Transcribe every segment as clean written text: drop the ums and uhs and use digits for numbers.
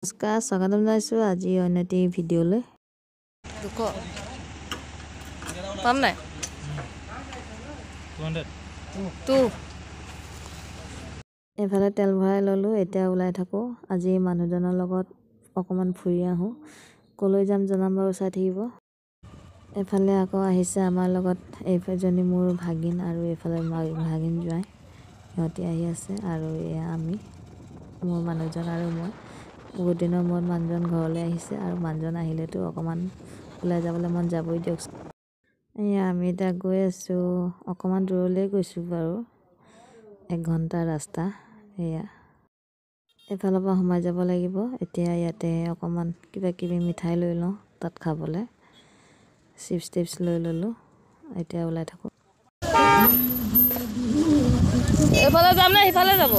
নমস্কাৰ, স্বাগতম জনাইছোঁ আজি অন্য এটি ভিডিঅ'লৈ। পাম নাই এফালে তেল ভৰাই ল'লোঁ, এতিয়া ওলাই থাকোঁ। আজি মানুহজনৰ লগত অকণমান ফুৰি আহোঁ। ক'লৈ যাম জনাম বাৰু, চাই থাকিব। এফালে আকৌ আহিছে আমাৰ লগত এইজনী মোৰ ভাগিন আৰু এইফালে ভাগিন জোঁৱাই, সিহঁতি আহি আছে। আৰু এয়া আমি, মোৰ মানুহজন আৰু মই। বহুত দিনৰ মূৰত মানুহজন ঘৰলৈ আহিছে আৰু মানুহজন আহিলেতো অকণমান ওলাই যাবলৈ মন যাবই দিয়কচোন। এয়া আমি এতিয়া গৈ আছোঁ, অকণমান দূৰলৈ গৈছোঁ বাৰু, 1 ঘণ্টা ৰাস্তা। এয়া এফালৰ পৰা সোমাই যাব লাগিব। এতিয়া ইয়াতে অকণমান কিবা কিবি মিঠাই লৈ লওঁ তাত খাবলৈ। চিপছ টিপছ লৈ ল'লোঁ, এতিয়া ওলাই থাকোঁ। এইফালে যাম নে সিফালে যাব?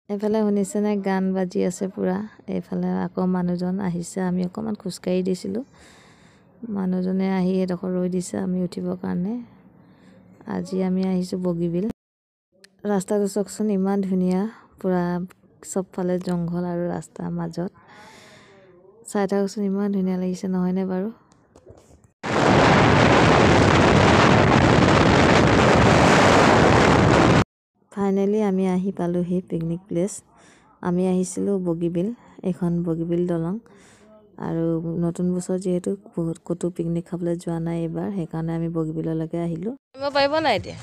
এইফালে শুনিছেনে, গান বাজি আছে পূৰা। এইফালে আকৌ মানুহজন আহিছে, আমি অকণমান খোজকাঢ়ি দিছিলোঁ। মানুহজনে আহি এডোখৰ ৰৈ দিছে আমি উঠিবৰ কাৰণে। আজি আমি আহিছোঁ বগীবিল। ৰাস্তাটো চাওকচোন, ইমান ধুনীয়া, পূৰা চবফালে জংঘল আৰু ৰাস্তাৰ মাজত। চাই থাককচোন, ইমান ধুনীয়া লাগিছে নহয়নে বাৰু? ফাইনেলি আমি আহি পালোঁহি পিকনিক প্লেচ। আমি আহিছিলোঁ বগীবিল, এইখন বগীবিল দলং। আৰু নতুন বছৰ যিহেতু ক'তো পিকনিক খাবলৈ যোৱা নাই এইবাৰ, সেইকাৰণে আমি বগীবিললৈকে আহিলোঁ। পাৰিব নাই এতিয়া?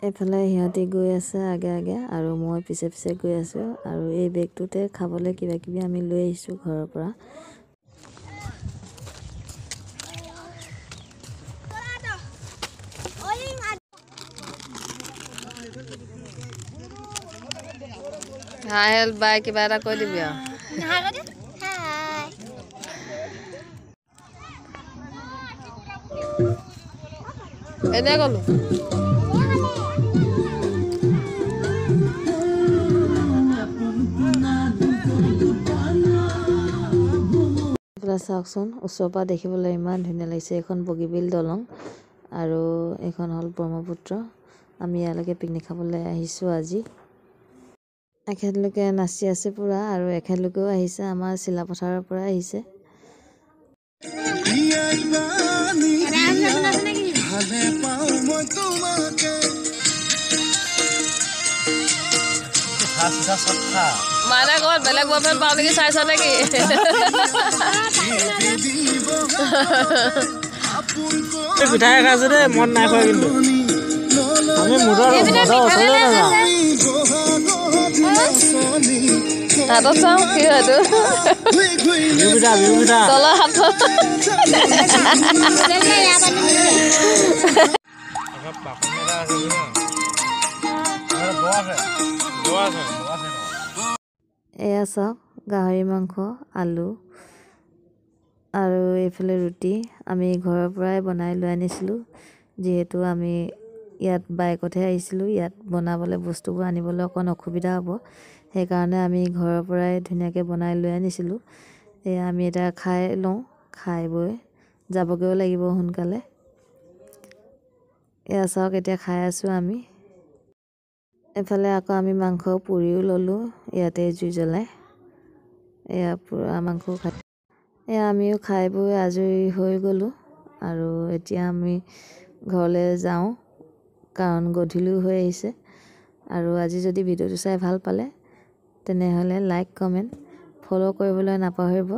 এইফালে সিহঁতি গৈ আছে আগে আগে আৰু মই পিছে পিছে গৈ আছোঁ। আৰু এই বেগটোতে খাবলৈ কিবা কিবি আমি লৈ আহিছোঁ ঘৰৰ পৰা। হাই হেল বাই কিবা এটা কৈ দিবি আৰু। এনে গ'লো। এইফালে চাওকচোন, ওচৰৰ পৰা দেখিবলৈ ইমান ধুনীয়া লাগিছে। এইখন বগীবিল দলং আৰু এইখন হ'ল ব্ৰহ্মপুত্ৰ। আমি ইয়ালৈকে পিকনিক খাবলৈ আহিছোঁ আজি। এখেতলোকে নাচি আছে পূৰা, আৰু এখেতলোকেও আহিছে আমাৰ চিলাপথাৰৰ পৰা আহিছে। মানে ক'ত বেলেগ বয়ফ্ৰেণ্ড পাওঁ নেকি চাইছ নেকি? পিঠাই খাইছো দেই, মন নাই খোৱা কিন্তু। আমি মুদৰ ওচৰলৈ নাযাওঁ। তাহাঁতক চাওঁ কি হয়তো। তলৰ হাত এয়া চাওক, গাহৰি মাংস, আলু আৰু এইফালে ৰুটি আমি ঘৰৰ পৰাই বনাই লৈ আনিছিলোঁ। যিহেতু আমি ইয়াত বাইকতহে আহিছিলোঁ, ইয়াত বনাবলৈ বস্তুবোৰ আনিবলৈ অকণ অসুবিধা হ'ব, সেইকাৰণে আমি ঘৰৰ পৰাই ধুনীয়াকৈ বনাই লৈ আনিছিলোঁ। এয়া আমি এতিয়া খাই লওঁ, খাই বৈ যাবগৈও লাগিব সোনকালে। এয়া চাওক, এতিয়া খাই আছোঁ আমি। এফালে আকৌ আমি মাংস পুৰিও ল'লোঁ ইয়াতে জুই জ্বলাই। এয়া পুৰা মাংস খাই এয়া আমিও খাই বৈ আজৰি হৈ গ'লোঁ। আৰু এতিয়া আমি ঘৰলৈ যাওঁ, কাৰণ গধূলিও হৈ আহিছে। আৰু আজি যদি ভিডিঅ'টো চাই ভাল পালে তেনেহ'লে লাইক কমেণ্ট ফ'ল' কৰিবলৈ নাপাহৰিব।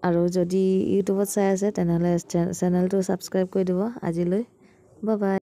আৰু যদি ইউটিউবত চাই আছে তেনেহ'লে চেনেলটো ছাবস্ক্ৰাইব কৰি দিব। আজিলৈ বাই বাই।